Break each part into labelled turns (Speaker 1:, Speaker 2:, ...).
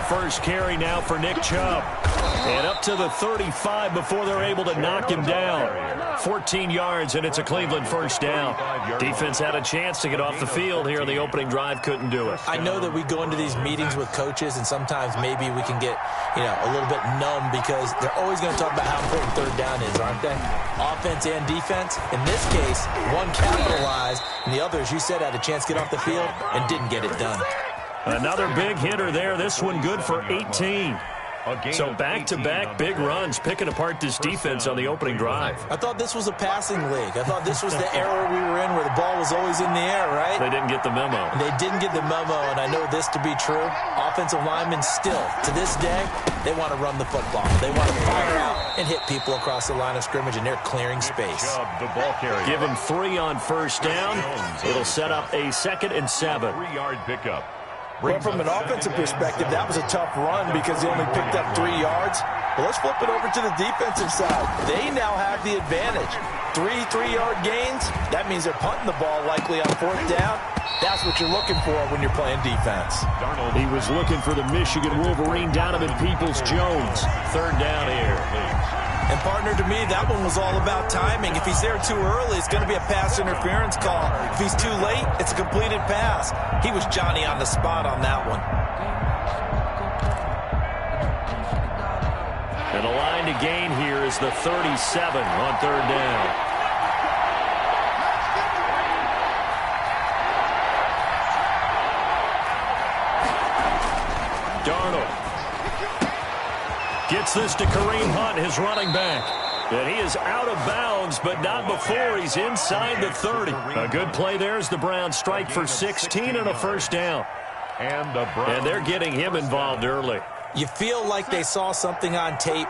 Speaker 1: first carry now for Nick Chubb. And up to the 35 before they're able to knock him down. 14 yards, and it's a Cleveland first down. Defense had a chance to get off the field here in the opening drive, couldn't do it.
Speaker 2: I know that we go into these meetings with coaches, and sometimes maybe we can get, a little bit numb because they're always going to talk about how important third down is, aren't they? Offense and defense. In this case, one capitalized, and the other, as you said, had a chance to get off the field and didn't get it done.
Speaker 1: Another big hitter there. This one good for 18. So back-to-back big runs, picking apart this defense on the opening drive.
Speaker 2: I thought this was a passing league. I thought this was the era we were in where the ball was always in the air, right?
Speaker 1: They didn't get the memo.
Speaker 2: They didn't get the memo, and I know this to be true. Offensive linemen still, to this day, they want to run the football. They want to fire out and hit people across the line of scrimmage, and they're clearing space.
Speaker 1: Give him 3 on first down. It'll set up a 2nd and 7.
Speaker 3: 3-yard pickup.
Speaker 2: Well, from an offensive perspective, that was a tough run because he only picked up 3 yards. But let's flip it over to the defensive side. They now have the advantage. 3-3-yard gains, that means they're punting the ball likely on 4th down. That's what you're looking for when you're playing defense.
Speaker 1: He was looking for the Michigan Wolverine, Donovan Peoples-Jones. 3rd down here.
Speaker 2: And, partner, to me, that one was all about timing. If he's there too early, it's going to be a pass interference call. If he's too late, it's a completed pass. He was Johnny on the spot on that one.
Speaker 1: And the line to gain here is the 37 on 3rd down. Darnold gets this to Kareem Hunt, his running back. And he is out of bounds, but not before he's inside the 30. A good play there as the Browns strike for 16 and a first down. And they're getting him involved early.
Speaker 2: You feel like they saw something on tape,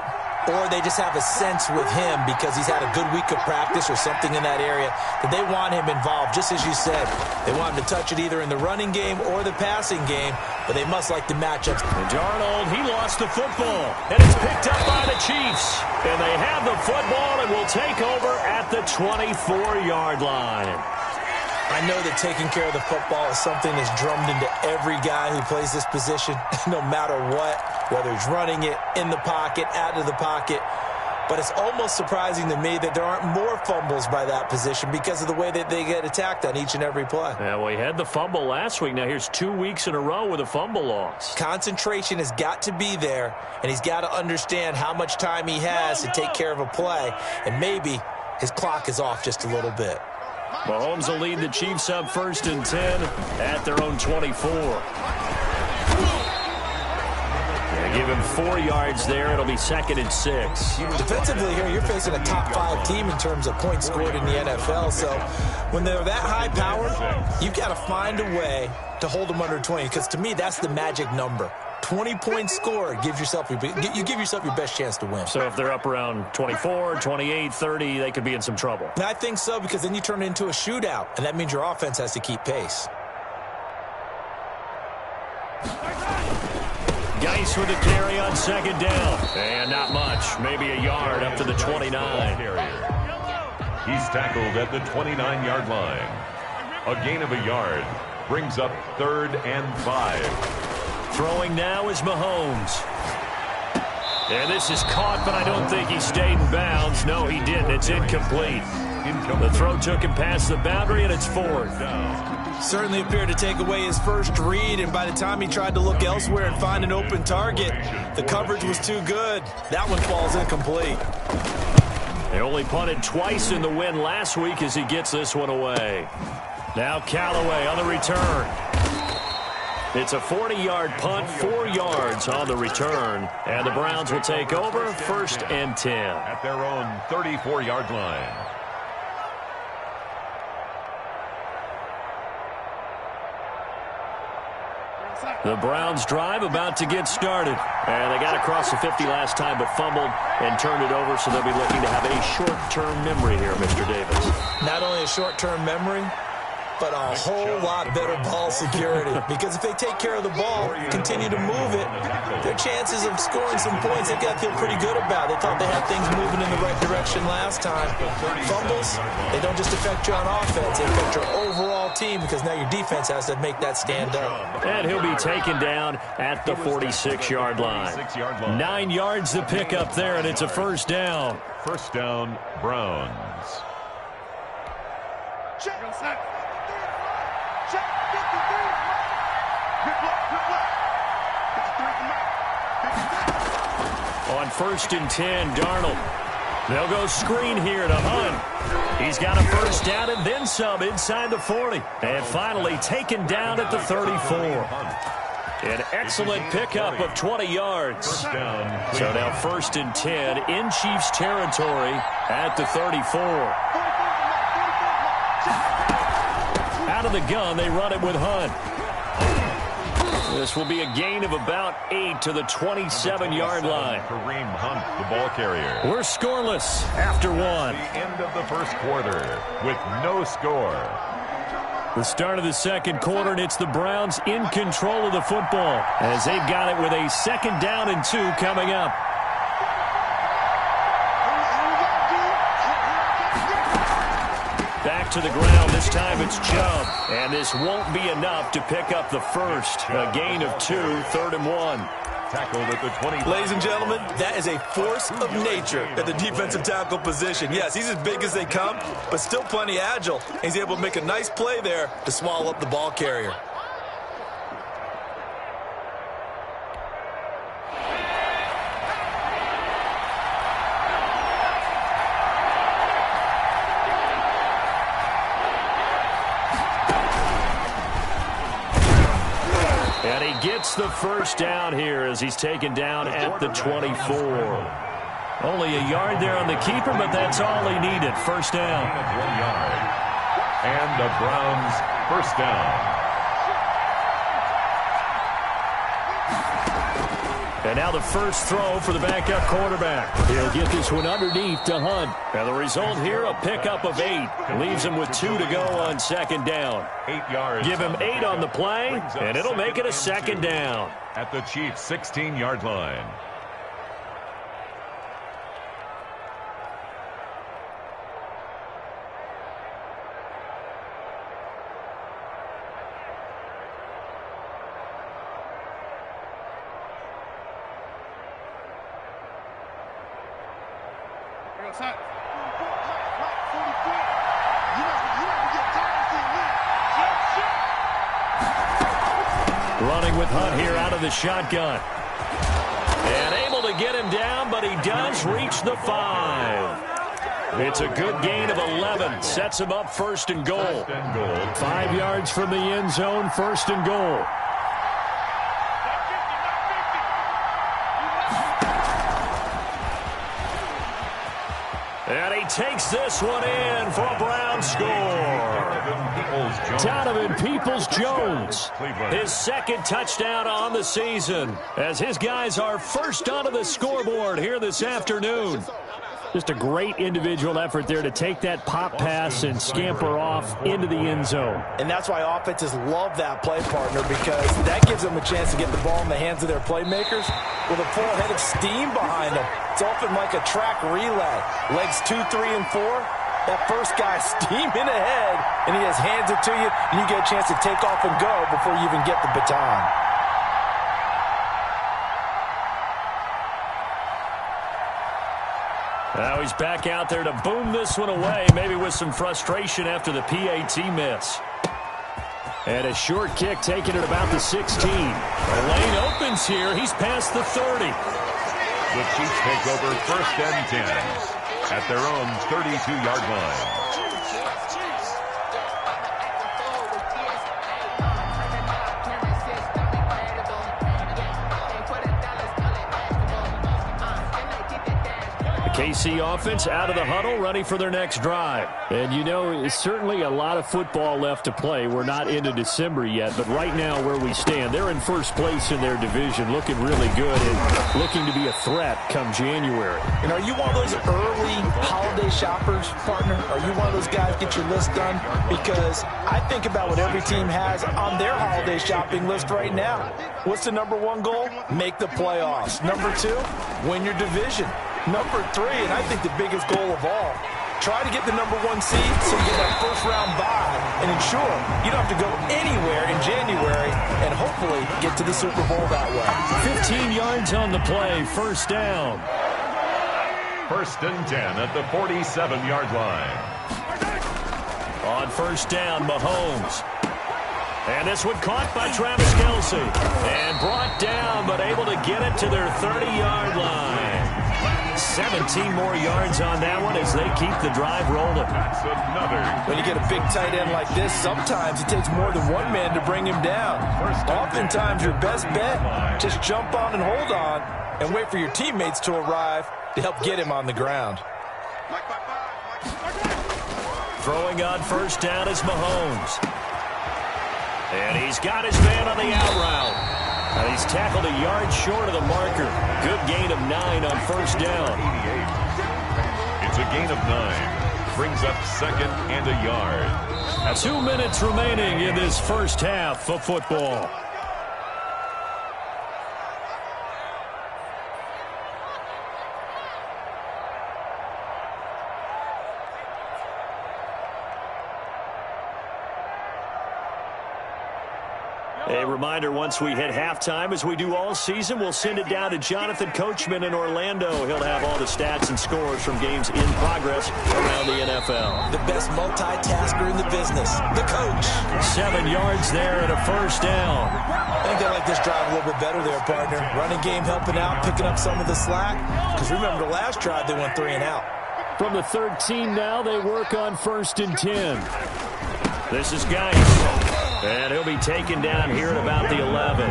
Speaker 2: or they just have a sense with him because he's had a good week of practice or something in that area that they want him involved, just as you said. They want him to touch it either in the running game or the passing game, but they must like the matchups.
Speaker 1: And Darnold, he lost the football, and it's picked up by the Chiefs. And they have the football and will take over at the 24-yard line.
Speaker 2: I know that taking care of the football is something that's drummed into every guy who plays this position, no matter what, whether he's running it, in the pocket, out of the pocket. But it's almost surprising to me that there aren't more fumbles by that position because of the way that they get attacked on each and every play.
Speaker 1: Yeah, well, he had the fumble last week. Now here's 2 weeks in a row with a fumble loss.
Speaker 2: Concentration has got to be there, and he's got to understand how much time he has to take care of a play, and maybe his clock is off just a little bit.
Speaker 1: Mahomes will lead the Chiefs up 1st and 10 at their own 24. They give him 4 yards there. It'll be 2nd and 6.
Speaker 2: Defensively here, you're facing a top 5 team in terms of points scored in the NFL. So when they're that high powered, you've got to find a way to hold them under 20. Because to me, that's the magic number. 20 points scored, you give yourself your best chance to win.
Speaker 1: So if they're up around 24, 28, 30, they could be in some trouble.
Speaker 2: And I think so, because then you turn it into a shootout, and that means your offense has to keep pace.
Speaker 1: Geis with a carry on 2nd down. And not much, maybe a yard up to the 29.
Speaker 3: He's tackled at the 29-yard line. A gain of a yard brings up 3rd and 5.
Speaker 1: Throwing now is Mahomes. And this is caught, but I don't think he stayed in bounds. No, he didn't. It's incomplete. The throw took him past the boundary, and it's 4th.
Speaker 2: Certainly appeared to take away his first read, and by the time he tried to look elsewhere and find an open target, the coverage was too good. That one falls incomplete.
Speaker 1: They only punted twice in the win last week as he gets this one away. Now Callaway on the return. It's a 40-yard punt, 4 yards on the return. And the Browns will take over 1st and 10.
Speaker 3: At their own 34-yard line.
Speaker 1: The Browns drive about to get started. And they got across the 50 last time, but fumbled and turned it over, so they'll be looking to have a short-term memory here, Mr. Davis.
Speaker 2: Not only a short-term memory, but a whole lot better ball security. Because if they take care of the ball, continue to move it, their chances of scoring some points, they've got to feel pretty good about. They thought they had things moving in the right direction last time. Fumbles, they don't just affect you on offense, they affect your overall team because now your defense has to make that stand up.
Speaker 1: And he'll be taken down at the 46-yard line. 9 yards to pick up there, and it's a first down.
Speaker 3: First down, Browns.
Speaker 1: On 1st and 10, Darnold. They'll go screen here to Hunt. He's got a first down and then some inside the 40. And finally taken down at the 34. An excellent pickup of 20 yards. So now 1st and 10 in Chiefs territory at the 34. Out of the gun, they run it with Hunt. This will be a gain of about 8 to the 27-yard line.
Speaker 3: Kareem Hunt, the ball carrier.
Speaker 1: We're scoreless after one.
Speaker 3: The end of the first quarter with no score.
Speaker 1: The start of the second quarter, and it's the Browns in control of the football as they've got it with a 2nd down and 2 coming up. Back to the ground. This time it's Chubb. And this won't be enough to pick up the first. A gain of 2, 3rd and 1.
Speaker 3: Tackled at the 20.
Speaker 2: Ladies and gentlemen, that is a force of nature at the defensive tackle position. Yes, he's as big as they come, but still plenty agile. He's able to make a nice play there to swallow up the ball carrier.
Speaker 1: And he gets the first down here as he's taken down at the 24. Only a yard there on the keeper, but that's all he needed. First down.
Speaker 3: 1 yard. And the Browns first down.
Speaker 1: And now the first throw for the backup quarterback. He'll get this one underneath to Hunt. And the result here, a pickup of 8. Leaves him with 2 to go on 2nd down.
Speaker 3: 8 yards.
Speaker 1: Give him 8 on the play, and it'll make it a 2nd down.
Speaker 3: At the Chiefs' 16-yard line.
Speaker 1: Running with Hunt here out of the shotgun. And able to get him down, but he does reach the 5. It's a good gain of 11. Sets him up 1st and goal. 5 yards from the end zone, 1st and goal. And he takes this one in for a Brown score. Donovan Peoples-Jones, his 2nd touchdown on the season, as his guys are first onto the scoreboard here this afternoon. Just a great individual effort there to take that pop pass and scamper off into the end zone.
Speaker 2: And that's why offenses love that play, partner, because that gives them a chance to get the ball in the hands of their playmakers with a full head of steam behind them. It's often like a track relay. Legs 2, 3, and 4. That first guy steaming ahead, and he just hands it to you, and you get a chance to take off and go before you even get the baton.
Speaker 1: Now he's back out there to boom this one away, maybe with some frustration after the PAT miss. And a short kick taken at about the 16. The lane opens here. He's past the 30.
Speaker 3: The Chiefs take over 1st and 10 at their own 32-yard line.
Speaker 1: KC offense out of the huddle, ready for their next drive. And, you know, it's certainly a lot of football left to play. We're not into December yet, but right now where we stand, they're in first place in their division, looking really good and looking to be a threat come January.
Speaker 2: And are you one of those early holiday shoppers, partner? Are you one of those guys get your list done? Because I think about what every team has on their holiday shopping list right now. What's the #1 goal? Make the playoffs. #2, win your division. #3, and I think the biggest goal of all, try to get the #1 seed so you get that first-round bye and ensure you don't have to go anywhere in January and hopefully get to the Super Bowl that way.
Speaker 1: 15 yards on the play, first down.
Speaker 3: First and 10 at the 47-yard line.
Speaker 1: On first down, Mahomes. And this one caught by Travis Kelce. And brought down, but able to get it to their 30-yard line. 17 more yards on that one as they keep the drive rolling.
Speaker 3: That's another.
Speaker 2: When you get a big tight end like this, sometimes it takes more than one man to bring him down. Oftentimes, your best bet, just jump on and hold on and wait for your teammates to arrive to help get him on the ground.
Speaker 1: Throwing on first down is Mahomes. And he's got his man on the out route. And he's tackled a yard short of the marker. Good gain of 9 on first down.
Speaker 3: It's a gain of 9. Brings up second and a yard.
Speaker 1: 2 minutes remaining in this first half of football. A reminder, once we hit halftime, as we do all season, we'll send it down to Jonathan Coachman in Orlando. He'll have all the stats and scores from games in progress around the NFL.
Speaker 2: The best multitasker in the business, the coach.
Speaker 1: 7 yards there and a first down.
Speaker 2: I think they like this drive a little bit better there, partner. Running game helping out, picking up some of the slack. Because remember, the last drive, they went 3 and out.
Speaker 1: From the 13 now, they work on first and 10. This is Geis. And he'll be taken down here at about the 11.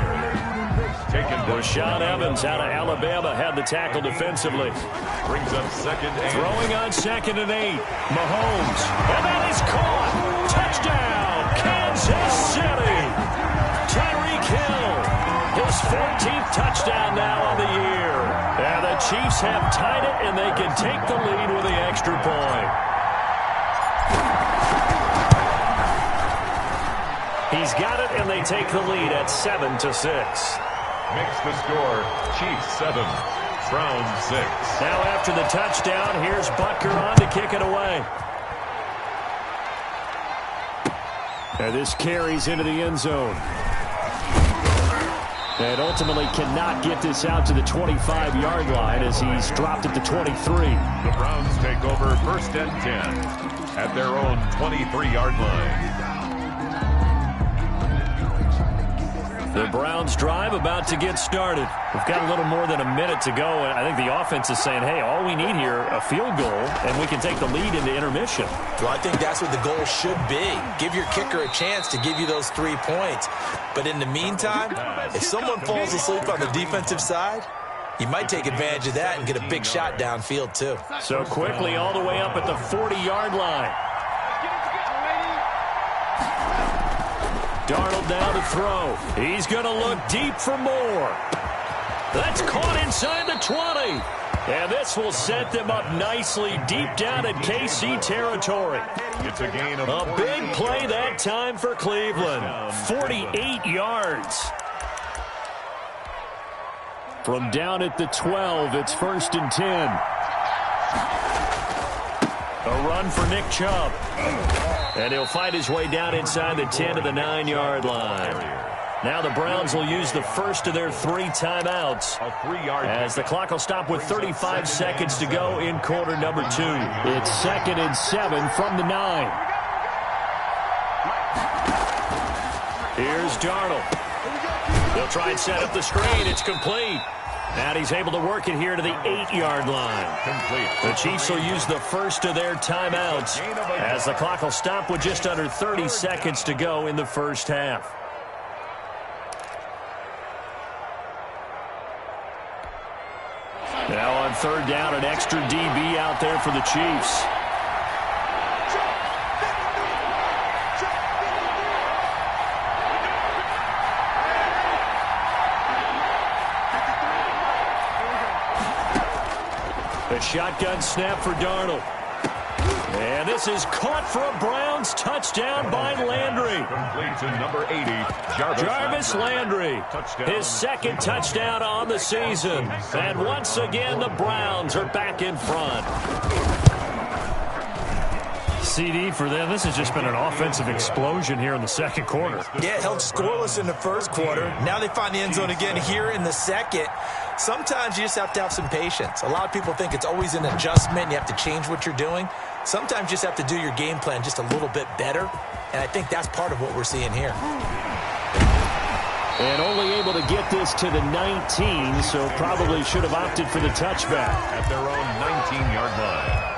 Speaker 1: Rashaan Evans out of Alabama had the tackle defensively.
Speaker 3: Brings up second and...
Speaker 1: Throwing on second and 8. Mahomes. And that is caught. Touchdown, Kansas City. Tyreek Hill. His 14th touchdown now on the year. And the Chiefs have tied it, and they can take the lead with the extra point. He's got it, and they take the lead at 7-6.
Speaker 3: Makes the score Chiefs 7, Browns 6.
Speaker 1: Now after the touchdown, here's Butker on to kick it away. And this carries into the end zone. And ultimately cannot get this out to the 25-yard line as he's dropped it to 23.
Speaker 3: The Browns take over first and 10 at their own 23-yard line.
Speaker 1: The Browns drive about to get started. We've got a little more than a minute to go, and I think the offense is saying, hey, all we need here, a field goal, and we can take the lead into intermission.
Speaker 2: Well, I think that's what the goal should be. Give your kicker a chance to give you those 3 points. But in the meantime, if someone falls asleep on the defensive side, you might take advantage of that and get a big shot downfield, too.
Speaker 1: So quickly all the way up at the 40-yard line. Darnold now to throw. He's going to look deep for more. That's caught inside the 20. And this will set them up nicely deep down in KC territory.
Speaker 3: It's a gain of
Speaker 1: a big play that time for Cleveland. 48 yards. From down at the 12, it's first and 10. A run for Nick Chubb. And he'll fight his way down inside the 10 to the 9-yard line. Now the Browns will use the first of their 3 timeouts as the clock will stop with 35 seconds to go in quarter number 2. It's 2nd and 7 from the 9. Here's Darnold. They'll try and set up the screen. It's complete. And he's able to work it here to the 8-yard line.
Speaker 3: complete.
Speaker 1: The Chiefs will use the first of their timeouts as the clock will stop with just under 30 seconds to go in the first half. Now on third down, an extra DB out there for the Chiefs. A shotgun snap for Darnold. And this is caught for a Browns touchdown by Landry.
Speaker 3: Complete to number 80,
Speaker 1: Jarvis Landry. His second touchdown on the season. And once again, the Browns are back in front. CD for them. This has just been an offensive explosion here in the second quarter.
Speaker 2: Yeah, held scoreless in the first quarter. Now they find the end zone again here in the second. Sometimes you just have to have some patience. A lot of people think it's always an adjustment. You have to change what you're doing. Sometimes you just have to do your game plan just a little bit better. And I think that's part of what we're seeing here.
Speaker 1: And only able to get this to the 19, so probably should have opted for the touchback.
Speaker 3: At their own 19-yard line.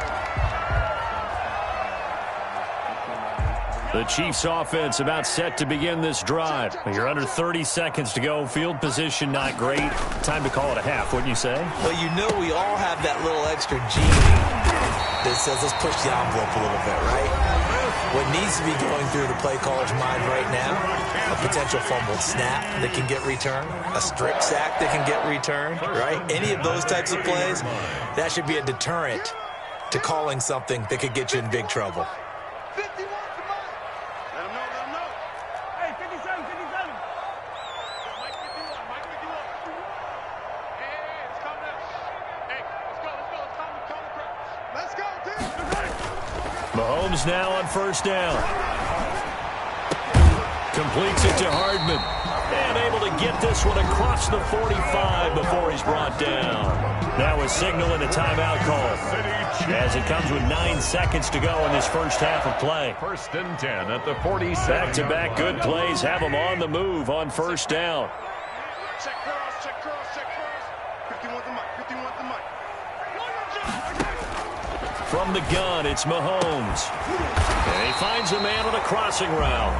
Speaker 1: The Chiefs offense about set to begin this drive. You're under 30 seconds to go. Field position not great. Time to call it a half, wouldn't you say?
Speaker 2: Well, you know we all have that little extra gene that says let's push the envelope a little bit, right? What needs to be going through the play caller's mind right now, a potential fumbled snap that can get returned, a strip sack that can get returned, right? Any of those types of plays, that should be a deterrent to calling something that could get you in big trouble.
Speaker 1: Mahomes now on first down. Completes it to Hardman. And able to get this one across the 45 before he's brought down. Now a signal and a timeout call. As it comes with 9 seconds to go in this first half of play.
Speaker 3: First and 10 at the 47.
Speaker 1: Back-to-back good plays have them on the move on first down.
Speaker 4: Check cross, check cross, check cross. 51 the mic, 51 the mic.
Speaker 1: From the gun, it's Mahomes. And he finds a man on a crossing route.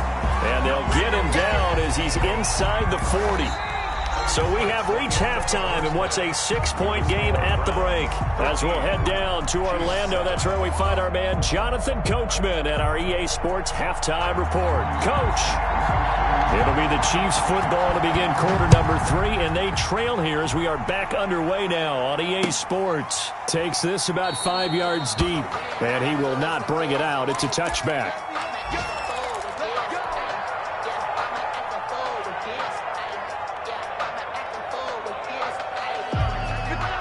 Speaker 1: And they'll get him down as he's inside the 40. So we have reached halftime in what's a 6-point game at the break. As we'll head down to Orlando, that's where we find our man Jonathan Coachman at our EA Sports Halftime Report. Coach, it'll be the Chiefs football to begin quarter number 3, and they trail here as we are back underway now on EA Sports. Takes this about 5 yards deep, and he will not bring it out. It's a touchback.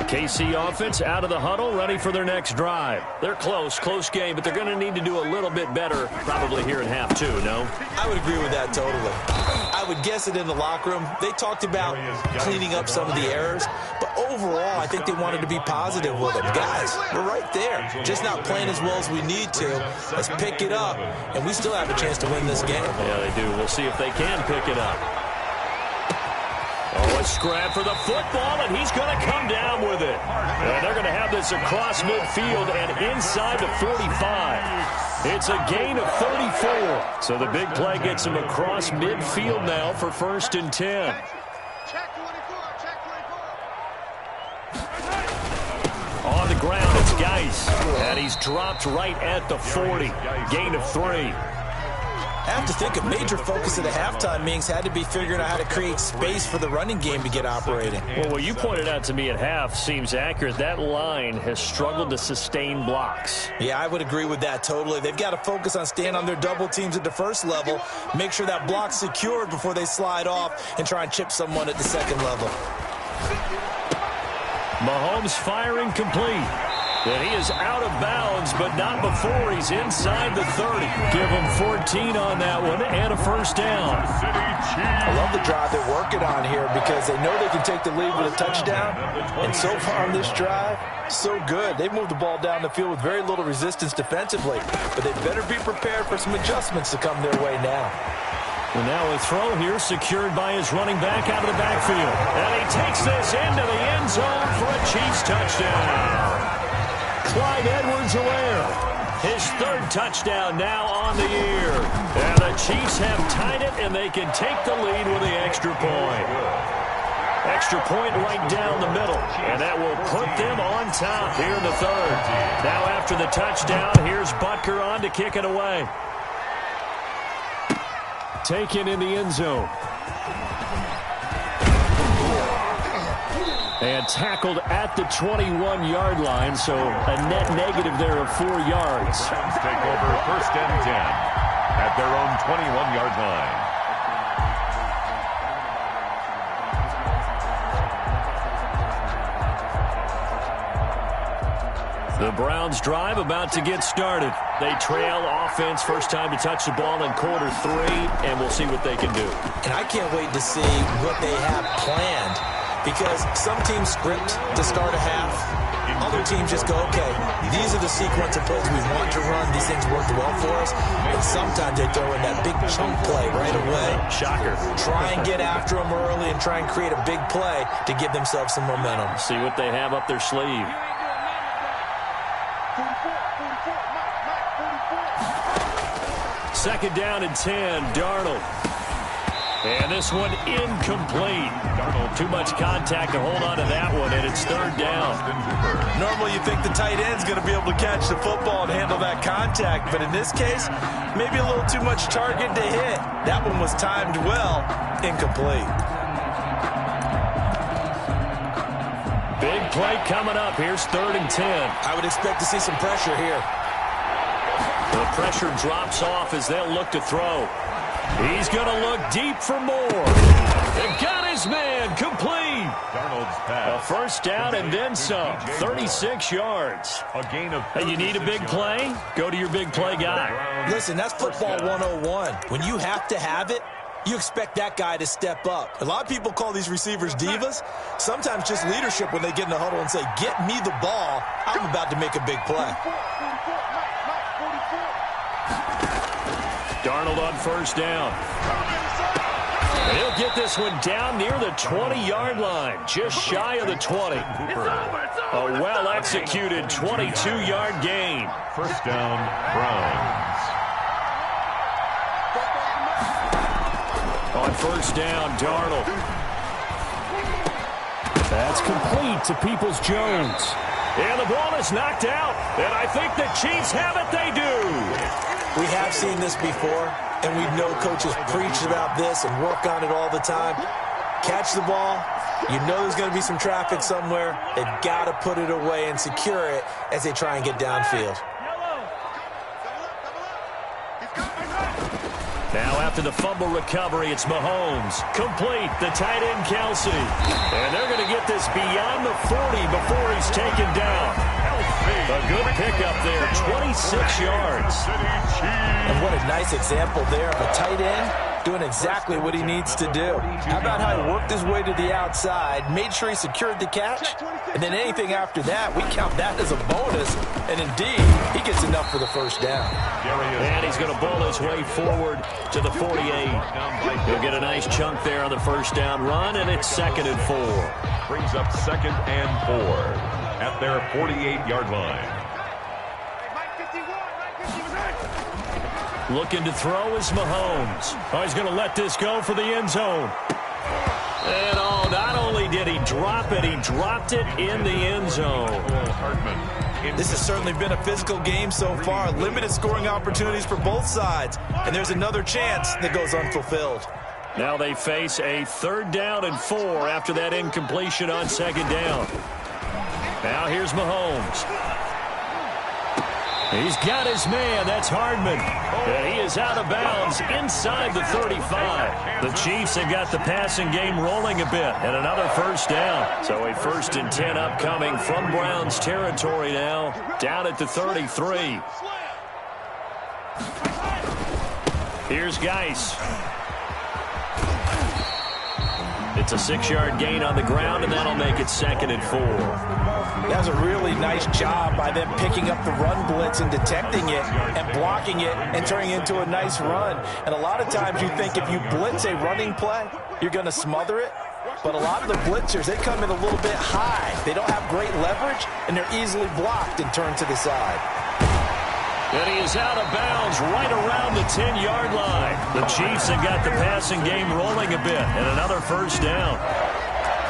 Speaker 1: KC offense out of the huddle, ready for their next drive. They're close game, but they're going to need to do a little bit better probably here in half 2, no?
Speaker 2: I would agree with that totally. I would guess it in the locker room. They talked about cleaning up some of the errors, but overall, I think they wanted to be positive with them. Guys, we're right there. Just not playing as well as we need to. Let's pick it up, and we still have a chance to win this game.
Speaker 1: Yeah, they do. We'll see if they can pick it up. Oh, a scrap for the football, and he's going to come down with it. And they're going to have this across midfield and inside the 45. It's a gain of 34. So the big play gets him across midfield now for first and 10. On the ground, it's Geis. And he's dropped right at the 40. Gain of 3.
Speaker 2: I have to think a major focus of the halftime meetings had to be figuring out how to create space for the running game to get operating.
Speaker 1: Well, what you pointed out to me at half seems accurate. That line has struggled to sustain blocks.
Speaker 2: Yeah, I would agree with that totally. They've got to focus on staying on their double teams at the first level, make sure that block's secured before they slide off and try and chip someone at the second level.
Speaker 1: Mahomes firing complete. And he is out of bounds, but not before he's inside the 30. Give him 14 on that one and a first down.
Speaker 2: I love the drive they're working on here because they know they can take the lead with a touchdown. And so far on this drive, so good. They've moved the ball down the field with very little resistance defensively. But they better be prepared for some adjustments to come their way now.
Speaker 1: And now a throw here secured by his running back out of the backfield. And he takes this into the end zone for a Chiefs touchdown. Clyde Edwards-Helaire, his 3rd touchdown now on the year. And the Chiefs have tied it, and they can take the lead with the extra point. Extra point right down the middle, and that will put them on top here in the 3rd. Now after the touchdown, here's Butker on to kick it away. Taken in the end zone. And tackled at the 21-yard line, so a net negative there of 4 yards.
Speaker 3: Take over first and 10 at their own 21-yard line.
Speaker 1: The Browns drive about to get started. They trail offense first time to touch the ball in quarter 3, and we'll see what they can do.
Speaker 2: And I can't wait to see what they have planned, because some teams script to start a half. Other teams just go, okay, these are the sequence of plays we want to run. These things worked well for us. And sometimes they throw in that big chunk play right away.
Speaker 1: Shocker.
Speaker 2: Try and get after them early and try and create a big play to give themselves some momentum.
Speaker 1: See what they have up their sleeve. Second down and 10, Darnold. And this one incomplete. Too much contact to hold on to that one, and it's third down.
Speaker 2: Normally you think the tight end's going to be able to catch the football and handle that contact, but in this case, maybe a little too much target to hit. That one was timed well, incomplete.
Speaker 1: Big play coming up. Here's third and 10.
Speaker 2: I would expect to see some pressure here.
Speaker 1: The pressure drops off as they'll look to throw. He's going to look deep for more. They've got his man complete.
Speaker 3: Darnold's pass.
Speaker 1: A first down and then some. 36 yards.
Speaker 3: A gain of
Speaker 1: Hey, you need a big play? Go to your big play guy.
Speaker 2: Listen, that's football 101. When you have to have it, you expect that guy to step up. A lot of people call these receivers divas. Sometimes just leadership when they get in the huddle and say, get me the ball. I'm about to make a big play.
Speaker 1: Darnold on first down. He'll get this one down near the 20-yard line, just shy of the 20. A well-executed 22-yard gain.
Speaker 3: First down, Browns.
Speaker 1: On first down, Darnold. That's complete to Peoples-Jones. And the ball is knocked out. And I think the Chiefs have it. They do.
Speaker 2: We have seen this before, and we know coaches preach about this and work on it all the time. Catch the ball. You know there's going to be some traffic somewhere. They've got to put it away and secure it as they try and get downfield.
Speaker 1: Now after the fumble recovery, it's Mahomes. Complete, the tight end Kelsey. And they're going to get this beyond the 40 before he's taken down. A good pickup there, 26 yards.
Speaker 2: And what a nice example there of a tight end doing exactly what he needs to do. How about how he worked his way to the outside, made sure he secured the catch, and then anything after that, we count that as a bonus. And indeed, he gets enough for the first down.
Speaker 1: And he's going to bowl his way forward to the 48. He'll get a nice chunk there on the first down run, and it's 2nd and 4.
Speaker 3: Brings up 2nd and 4 at their 48-yard line.
Speaker 1: Looking to throw is Mahomes. Oh, he's going to let this go for the end zone. And oh, not only did he drop it, he dropped it in the end zone.
Speaker 2: This has certainly been a physical game so far. Limited scoring opportunities for both sides. And there's another chance that goes unfulfilled.
Speaker 1: Now they face a 3rd down and 4 after that incompletion on 2nd down. Now here's Mahomes. He's got his man. That's Hardman. And he is out of bounds inside the 35. The Chiefs have got the passing game rolling a bit. And another first down. So a 1st and 10 upcoming from Browns territory now. Down at the 33. Here's Geis. It's a 6-yard gain on the ground, and that'll make it 2nd and 4.
Speaker 2: That was a really nice job by them picking up the run blitz and detecting it and blocking it and turning it into a nice run. And a lot of times you think if you blitz a running play, you're going to smother it. But a lot of the blitzers, they come in a little bit high. They don't have great leverage, and they're easily blocked and turned to the side.
Speaker 1: And he is out of bounds right around the 10-yard line. The Chiefs have got the passing game rolling a bit, and another first down.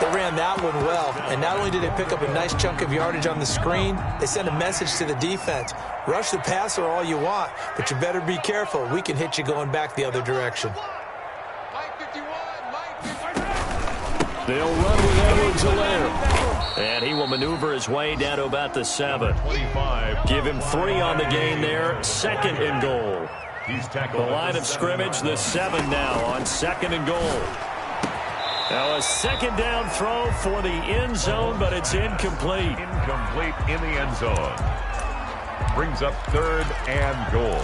Speaker 2: They ran that one well, and not only did they pick up a nice chunk of yardage on the screen, they sent a message to the defense. Rush the passer all you want, but you better be careful. We can hit you going back the other direction.
Speaker 1: They'll run with Edwards-Helaire. And he will maneuver his way down to about the 7.
Speaker 3: 25.
Speaker 1: Give him 3 on the gain there. 2nd and goal.
Speaker 3: He's tackled
Speaker 1: The line of scrimmage, the 7 now on 2nd and goal. Now a second down throw for the end zone, but it's incomplete.
Speaker 3: Incomplete in the end zone. Brings up 3rd and goal.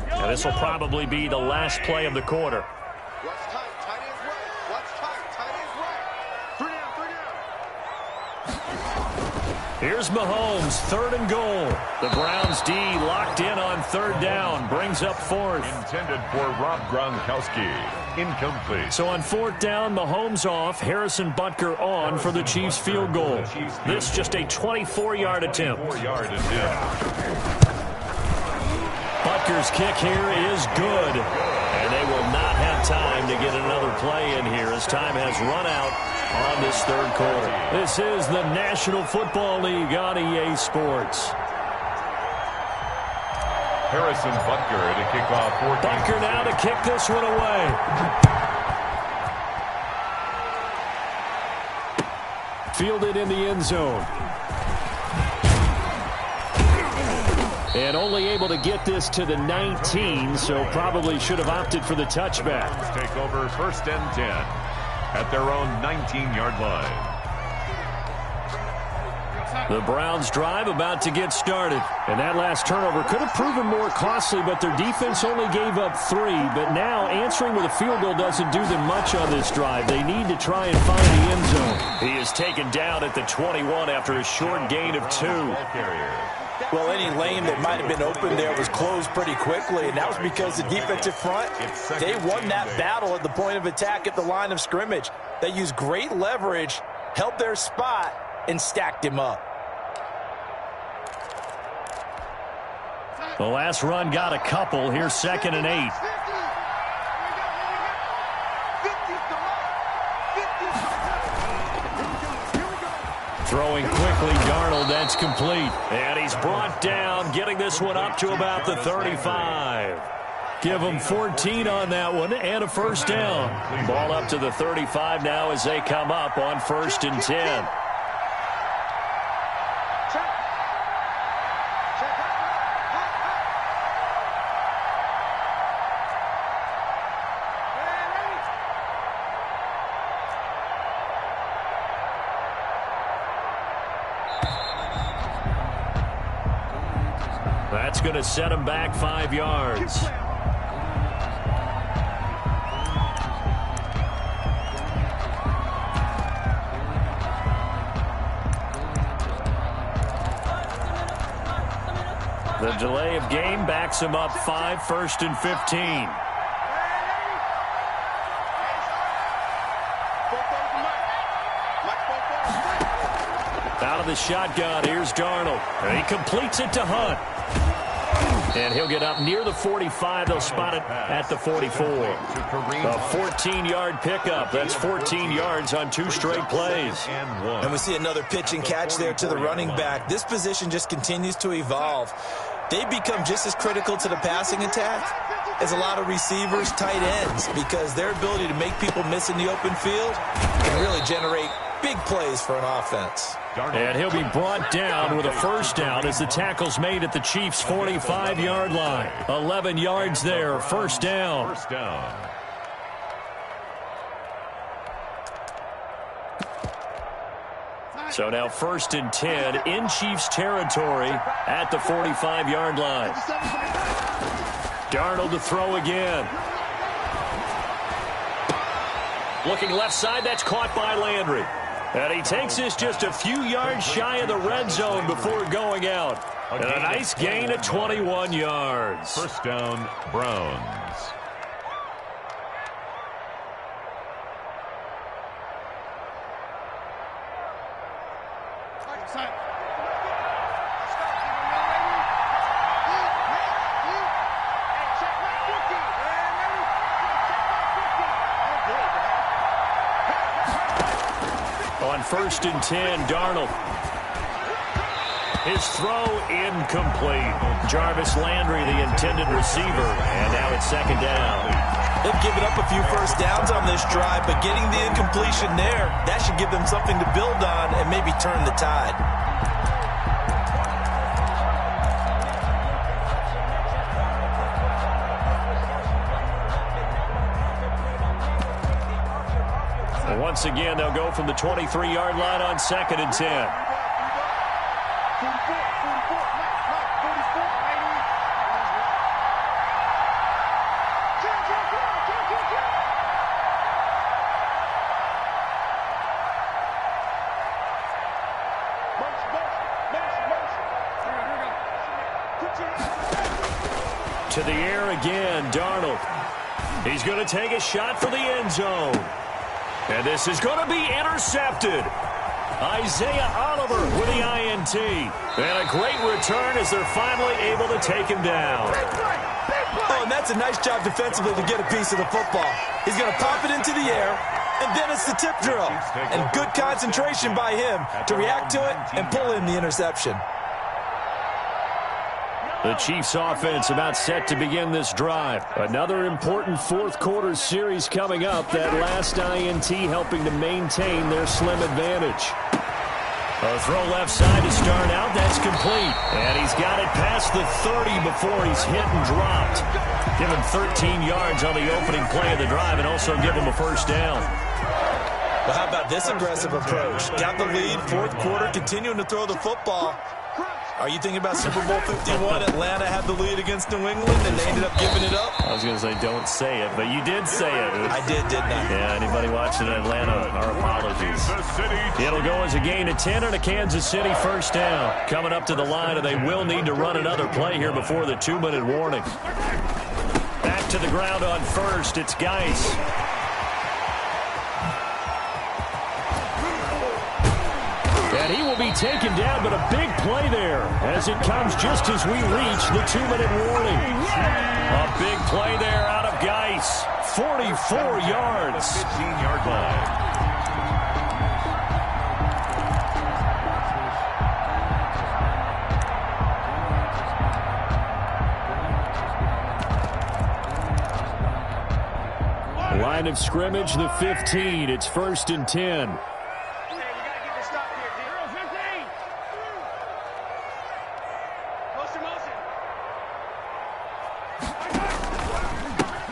Speaker 1: Now this will probably be the last play of the quarter.
Speaker 4: Watch tight. Tight ends right. Watch tight. Tight ends right. 3 down. 3 down.
Speaker 1: Here's Mahomes, 3rd and goal. The Browns D locked in on 3rd down. Brings up 4th.
Speaker 3: Intended for Rob Gronkowski. Incomplete.
Speaker 1: So on 4th down, Mahomes off. Harrison Butker on for the Chiefs field goal. This just a 24-yard attempt.
Speaker 3: 4-yard attempt.
Speaker 1: Butker's kick here is good. And they will not have time to get another play in here as time has run out on this 3rd quarter. This is the National Football League on EA Sports.
Speaker 3: Harrison Butker to kick off 14.
Speaker 1: Butker now to kick this one away. Fielded in the end zone. And only able to get this to the 19, so probably should have opted for the touchback.
Speaker 3: Take over 1st and 10 at their own 19-yard line.
Speaker 1: The Browns drive about to get started. And that last turnover could have proven more costly, but their defense only gave up 3. But now answering with a field goal doesn't do them much on this drive. They need to try and find the end zone. He is taken down at the 21 after a short gain of 2.
Speaker 2: Well, any lane that might have been open there was closed pretty quickly, and that was because the defensive front, they won that battle at the point of attack at the line of scrimmage. They used great leverage, held their spot, and stacked him up.
Speaker 1: The last run got a couple. Here's 2nd and 8. Throwing quickly, Darnold, that's complete. And he's brought down, getting this one up to about the 35. Give them 14 on that one and a 1st down. Ball up to the 35 now as they come up on 1st and 10. That's going to set him back 5 yards. The delay of game backs him up 5, 1st and 15. Out of the shotgun, here's Darnold. And he completes it to Hunt. And he'll get up near the 45. They'll spot it at the 44. A 14-yard pickup. That's 14 yards on 2 straight plays.
Speaker 2: And we see another pitch and catch there to the running back. This position just continues to evolve. They become just as critical to the passing attack as a lot of receivers, tight ends, because their ability to make people miss in the open field can really generate big plays for an offense.
Speaker 1: And he'll be brought down with a 1st down as the tackle's made at the Chiefs' 45-yard line. 11 yards there, 1st down. So now 1st and 10 in Chiefs territory at the 45-yard line. Darnold to throw again. Looking left side, that's caught by Landry. And he takes this just a few yards shy of the red zone before going out. And a nice gain of 21 yards.
Speaker 3: 1st down, Browns.
Speaker 1: On 1st and 10, Darnold. His throw incomplete. Jarvis Landry, the intended receiver, and now it's 2nd down.
Speaker 2: They've given up a few 1st downs on this drive, but getting the incompletion there, that should give them something to build on and maybe turn the tide.
Speaker 1: Once again, they'll go from the 23-yard line on 2nd and 10. To the air again, Darnold. He's going to take a shot for the end zone. And this is going to be intercepted. Isaiah Oliver with the INT. And a great return as they're finally able to take him down.
Speaker 2: Oh, and that's a nice job defensively to get a piece of the football. He's going to pop it into the air, and then it's the tip drill. And good concentration by him to react to it and pull in the interception.
Speaker 1: The Chiefs offense about set to begin this drive. Another important fourth quarter series coming up. That last INT helping to maintain their slim advantage. A throw left side to start out. That's complete. And he's got it past the 30 before he's hit and dropped. Give him 13 yards on the opening play of the drive and also give him a first down.
Speaker 2: Well, how about this aggressive approach? Got the lead, fourth quarter, continuing to throw the football. Are you thinking about Super Bowl 51? Atlanta had the lead against New England, and they ended up giving it up?
Speaker 1: I was going to say, don't say it, but you did say it.
Speaker 2: I did, didn't I?
Speaker 1: Yeah, anybody watching Atlanta, our apologies. It'll go as a gain of 10 and a Kansas City first down. Coming up to the line, and they will need to run another play here before the 2-minute warning. Back to the ground on first. It's Geis. And he will be taken down, but a big play there as it comes just as we reach the 2-minute warning. A big play there out of Geis. 44 yards.
Speaker 3: 15-yard line.
Speaker 1: Line of scrimmage, the 15. It's 1st and 10.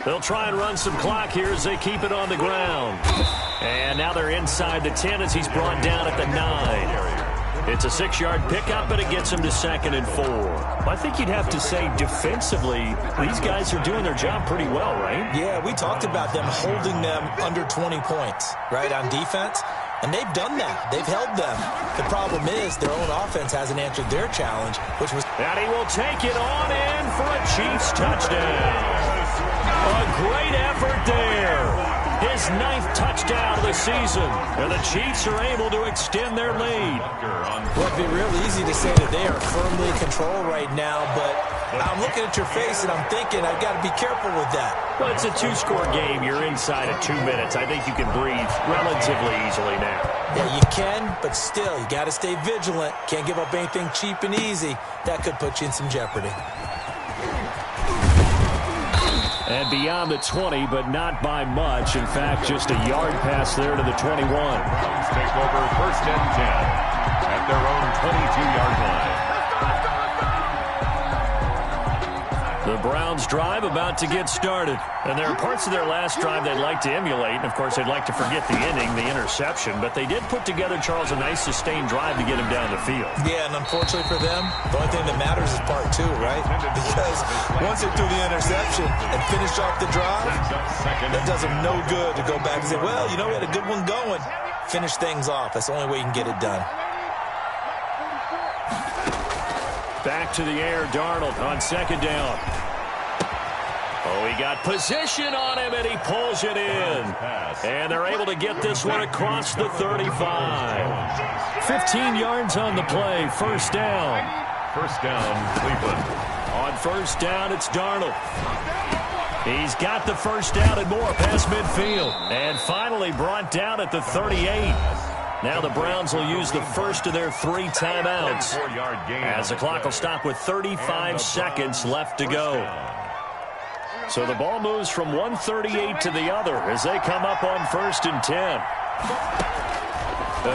Speaker 1: They'll try and run some clock here as they keep it on the ground. And now they're inside the 10 as he's brought down at the 9. It's a 6-yard pickup, but it gets him to 2nd and 4. I think you'd have to say defensively, these guys are doing their job pretty well, right?
Speaker 2: Yeah, we talked about them holding them under 20 points, right, on defense. And they've done that. They've held them. The problem is their own offense hasn't answered their challenge, which was...
Speaker 1: And he will take it on in for a Chiefs touchdown. A great effort there. His 9th touchdown of the season. And the Chiefs are able to extend their lead.
Speaker 2: Well, it'd be real easy to say that they are firmly in control right now, but I'm looking at your face and I'm thinking I've got to be careful with that.
Speaker 1: Well, it's a 2-score game. You're inside of 2 minutes. I think you can breathe relatively easily now.
Speaker 2: Yeah, you can, but still, you got to stay vigilant. Can't give up anything cheap and easy. That could put you in some jeopardy.
Speaker 1: And beyond the 20, but not by much. In fact, just a yard pass there to the 21.
Speaker 3: Browns take over 1st and 10 at their own 22-yard line.
Speaker 1: The Browns drive about to get started. And there are parts of their last drive they'd like to emulate. And, of course, they'd like to forget the inning, the interception. But they did put together, Charles, a nice sustained drive to get him down the field.
Speaker 2: Yeah, and unfortunately for them, the only thing that matters is part 2, right? Because once they threw the interception and finished off the drive, that does them no good to go back and say, well, you know, we had a good one going. Finish things off. That's the only way you can get it done.
Speaker 1: Back to the air, Darnold on 2nd down. Oh, he got position on him, and he pulls it in. And they're able to get this one across the 35. 15 yards on the play, 1st down.
Speaker 3: 1st down, Cleveland.
Speaker 1: On 1st down, it's Darnold. He's got the 1st down and more past midfield. And finally brought down at the 38. Now the Browns will use the first of their 3 timeouts as the clock will stop with 35 seconds left to go. So the ball moves from 138 to the other as they come up on 1st and 10.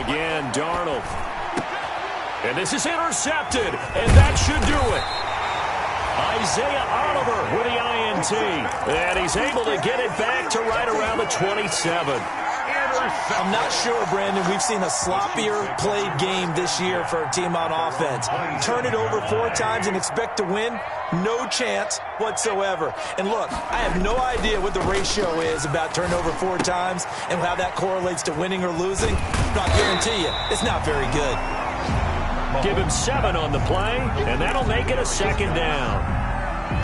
Speaker 1: Again, Darnold. And this is intercepted, and that should do it. Isaiah Oliver with the INT. And he's able to get it back to right around the 27.
Speaker 2: I'm not sure, Brandon. We've seen a sloppier played game this year for a team on offense. Turn it over 4 times and expect to win? No chance whatsoever. And look, I have no idea what the ratio is about turnover 4 times and how that correlates to winning or losing. But I'll guarantee you, it's not very good.
Speaker 1: Give him 7 on the play, and that'll make it a 2nd down.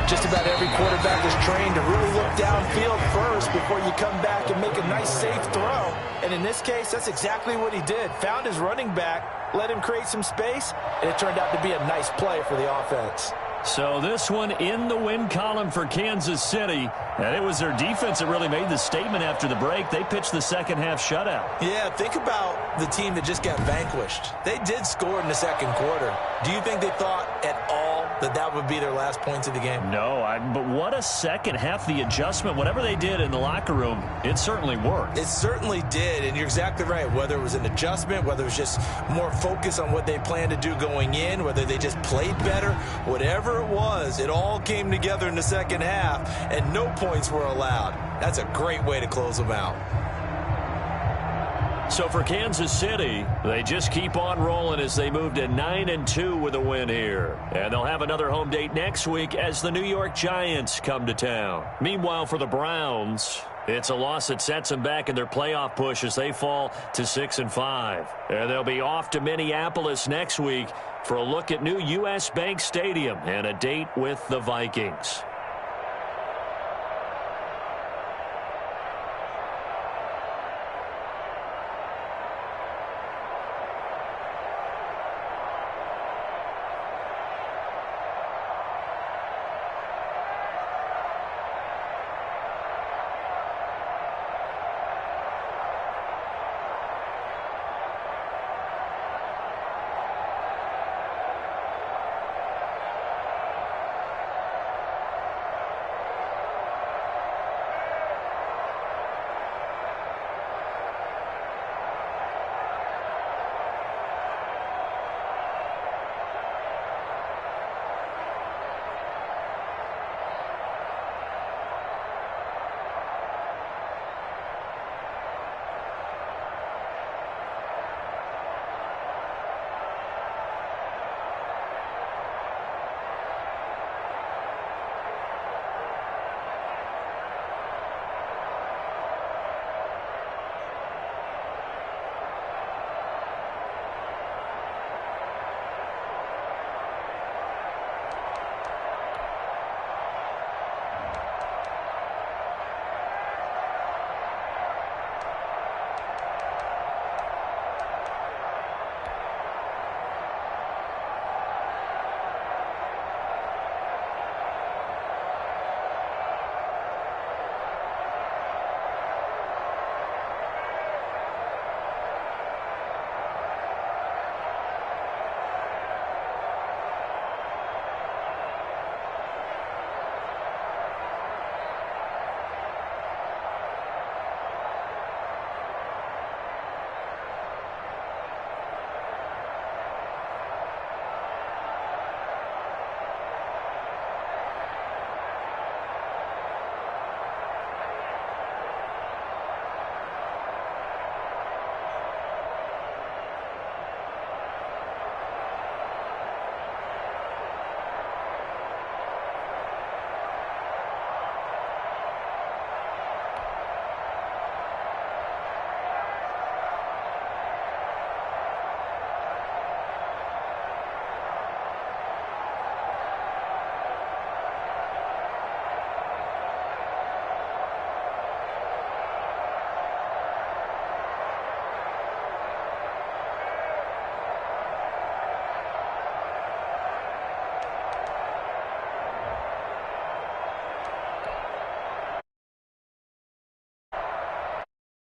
Speaker 2: Just about every quarterback is trained to really look downfield first before you come back and make a nice, safe throw. And in this case, that's exactly what he did. Found his running back, let him create some space, and it turned out to be a nice play for the offense.
Speaker 1: So this one in the win column for Kansas City. And it was their defense that really made the statement after the break. They pitched the second half shutout.
Speaker 2: Yeah, think about the team that just got vanquished. They did score in the second quarter. Do you think they thought at all that that would be their last points of the game?
Speaker 1: No, but what a second half. The adjustment, whatever they did in the locker room, it certainly worked.
Speaker 2: It certainly did, and you're exactly right. Whether it was an adjustment, whether it was just more focus on what they planned to do going in, whether they just played better, whatever it was, it all came together in the second half, and no points were allowed. That's a great way to close them out.
Speaker 1: So for Kansas City, they just keep on rolling as they move to 9-2 with a win here. And they'll have another home date next week as the New York Giants come to town. Meanwhile, for the Browns, it's a loss that sets them back in their playoff push as they fall to 6-5. And they'll be off to Minneapolis next week for a look at new U.S. Bank Stadium and a date with the Vikings.